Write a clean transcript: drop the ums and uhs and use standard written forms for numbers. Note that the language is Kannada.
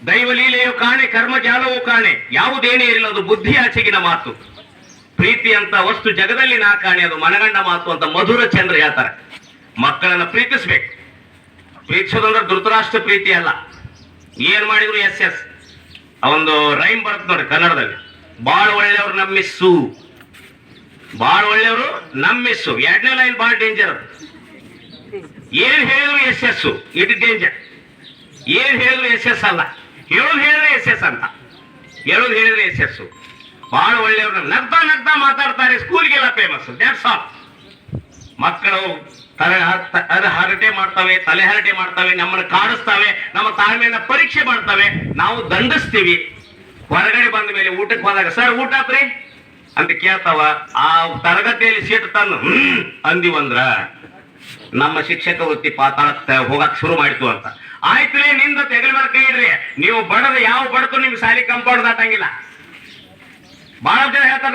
ದೈವಲೀಲೆಯು ಕಾಣೆ, ಕರ್ಮಜಾಲವೂ ಕಾಣೆ, ಯಾವುದೇನೇ ಇರಲಿ ಅದು ಬುದ್ಧಿ ಆಚೆಗಿನ ಮಾತು. ಪ್ರೀತಿ ಅಂತ ವಸ್ತು ಜಗದಲ್ಲಿ ನಾ ಕಾಣೆ, ಅದು ಮನಗಂಡ ಮಾತು ಅಂತ ಮಧುರ ಚಂದ್ರ ಹೇಳ್ತಾರೆ. ಮಕ್ಕಳನ್ನ ಪ್ರೀತಿಸ್ಬೇಕು. ಪ್ರೀತಿಸೋದಂದ್ರೆ ಧೃತರಾಷ್ಟ್ರ ಪ್ರೀತಿ ಅಲ್ಲ. ಏನ್ ಮಾಡಿದ್ರು ಎಸ್ ಎಸ್. ಅವೊಂದು ರೈಮ್ ಬರುತ್ತೆ ನೋಡಿ ಕನ್ನಡದಲ್ಲಿ, ಬಾಳ ಒಳ್ಳೆಯವರು ನಮ್ಮಿಸ್ಸು, ಬಾಳ ಒಳ್ಳೆಯವರು ನಮ್ಮಿಸ್ಸು. ಎರಡನೇ ಲೈನ್ ಬಾಳ ಡೇಂಜರ್. ಏನ್ ಹೇಳಿದ್ರು ಎಸ್ ಎಸ್, ಇಟ್ ಡೇಂಜರ್. ಏನ್ ಹೇಳಿದ್ರು ಎಸ್ ಎಸ್ ಅಲ್ಲ, ಹೇಳೋದು ಹೇಳಿದ್ರೆ ಎಸ್ ಎಸ್ ಅಂತ. ಹೇಳೋದು ಹೇಳಿದ್ರೆ ಎಸ್ ಎಸ್. ಬಹಳ ಒಳ್ಳೆಯವ್ರು ನಗ್ತಾ ನಗ್ತಾ ಮಾತಾಡ್ತಾರೆ, ಸ್ಕೂಲ್ಗೆಲ್ಲ ಫೇಮಸ್. That's all. ಮಕ್ಕಳು ಹರಟೆ ಮಾಡ್ತವೆ, ತಲೆ ಹರಟೆ ಮಾಡ್ತವೆ, ನಮ್ಮನ್ನು ಕಾಡಿಸ್ತವೆ, ನಮ್ಮ ತಾಳ್ಮೆಯನ್ನ ಪರೀಕ್ಷೆ ಮಾಡ್ತವೆ, ನಾವು ದಂಡಿಸ್ತೀವಿ. ಹೊರಗಡೆ ಬಂದ ಮೇಲೆ ಊಟಕ್ಕೆ ಹೋದಾಗ ಸರ್ ಊಟ ಆತ್ರಿ ಅಂತ ಕೇಳ್ತಾವ. ಆ ತರಗತಿಯಲ್ಲಿ ಸೀಟ್ ತಂದು ಅಂದಿವಂದ್ರ ನಮ್ಮ ಶಿಕ್ಷಕ ವೃತ್ತಿ ಪಾತಾಳಕ್ಕೆ ಹೋಗಕ್ ಶುರು ಮಾಡಿತು ಅಂತ. ಆಯ್ತು ನಿಂದ ತೆಗಲ ಮೇಲೆ ಕೈ ಇಡ್ರಿ. ನೀವು ಬಡದ ಯಾವ ಬಡತು ನಿಮ್ಗೆ ಸಾಲಿ ಕಂಪೌಂಡ್ ದಾಟಂಗಿಲ್ಲ. ಬಹಳ ಜನ ಹೇಳ್ತಾರ